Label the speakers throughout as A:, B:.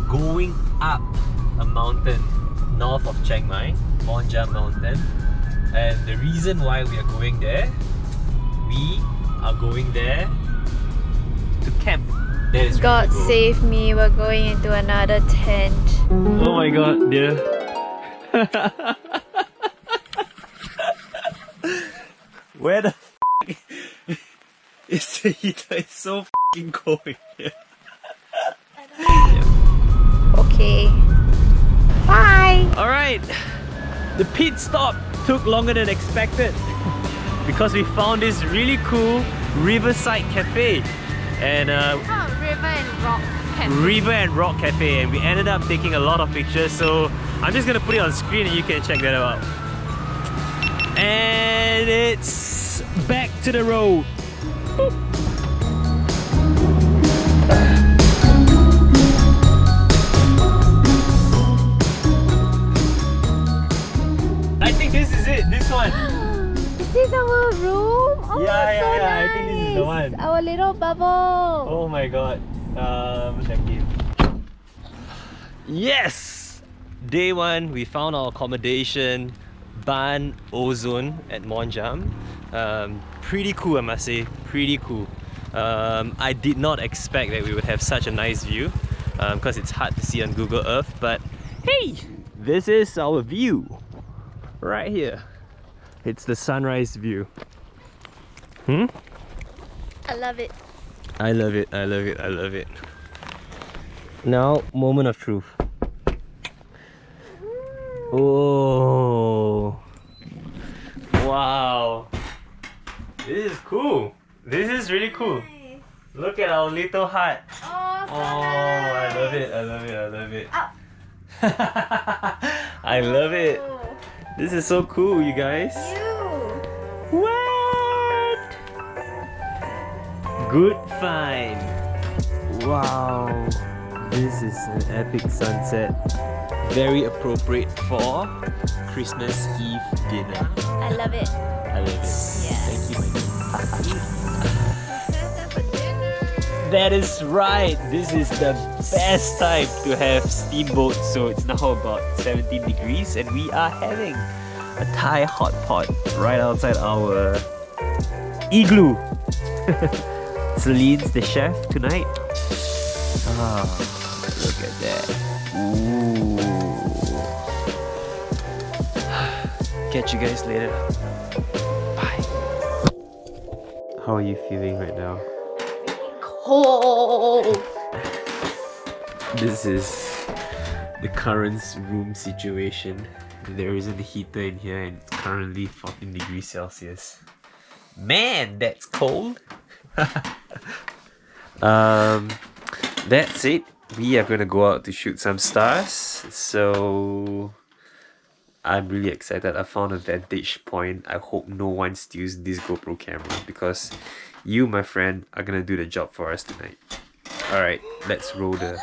A: going up a mountain north of Chiang Mai, Mon Jam Mountain. And the reason why we are going there, we are going there to camp. That is
B: God save me, we're going into another tent.
A: Oh my god, dear. Where the f is the heater? It's so f***ing cold in here.
B: Okay. Bye!
A: Alright, the pit stop took longer than expected because we found this really cool riverside cafe. And
B: River and Rock Cafe.
A: River and Rock Cafe, and we ended up taking a lot of pictures, so I'm just gonna put it on screen and you can check that out. And it's back to the road. Boop. I think this is it, this one.
B: Is this our room? Oh,
A: Yeah,
B: so
A: I
B: nice.
A: think this is the one.
B: Our little bubble.
A: Oh my god. Thank you. Yes! Day one, we found our accommodation, Baan Ozone at Mon Jam. Pretty cool, I must say. Pretty cool. I did not expect that we would have such a nice view because it's hard to see on Google Earth, but hey! This is our view. Right here. It's the sunrise view.
B: I love it.
A: I love it, I love it, I love it. Now, moment of truth. Oh, wow. This is cool. This is really cool.
B: Nice.
A: Look at our little hut.
B: Oh, so
A: I love it, I love it, I love it. I love it. This is so cool, you guys. What? Good find. Wow. This is an epic sunset. Very appropriate for Christmas Eve dinner.
B: I love it.
A: I love it.
B: Yes.
A: Thank you, my That is right. This is the best time to have steamboats. So it's now about 17 degrees and we are having a Thai hot pot right outside our igloo. Celine's the chef tonight. Ah, look at that. Ooh. Catch you guys later. Bye. How are you feeling right now?
B: Cold.
A: This is the current room situation. There isn't a heater in here and it's currently 14 degrees Celsius. Man, that's cold. That's it. We are gonna go out to shoot some stars. So I'm really excited. I found a vantage point. I hope no one steals this GoPro camera because you, my friend, are gonna do the job for us tonight. Alright, let's roll the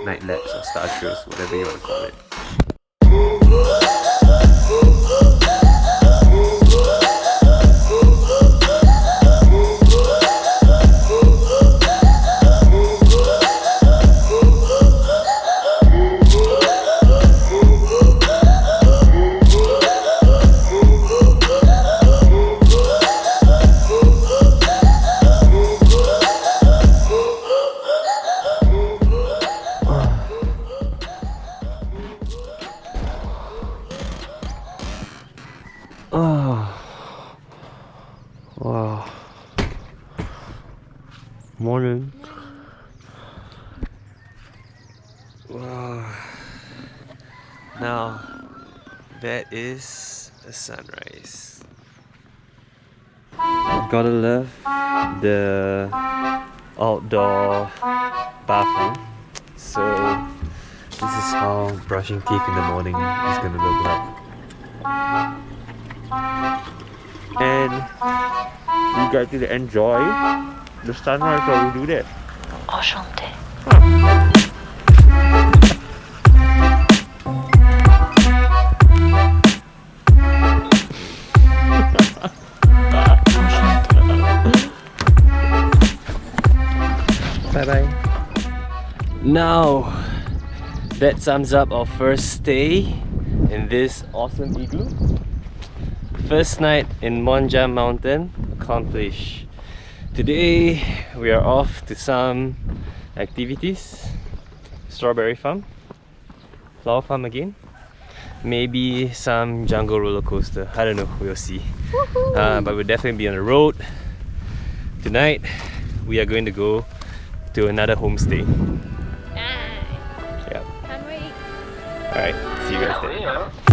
A: night lapse or star shows, whatever you want to call it. Wow. Morning. Wow. Now, that is a sunrise. Gotta love the outdoor bathroom. So, this is how brushing teeth in the morning is gonna look like. And we get to enjoy the sunrise while we do that.
B: Enchanté.
A: Bye bye. Now, that sums up our first stay in this awesome igloo. First night in Mon Jam Mountain accomplished. Today we are off to some activities. Strawberry farm, flower farm again, maybe some jungle roller coaster. I don't know, we'll see. But we'll definitely be on the road. Tonight we are going to go to another homestay.
B: Nice.
A: Yeah.
B: Can't wait.
A: Alright, see you guys there.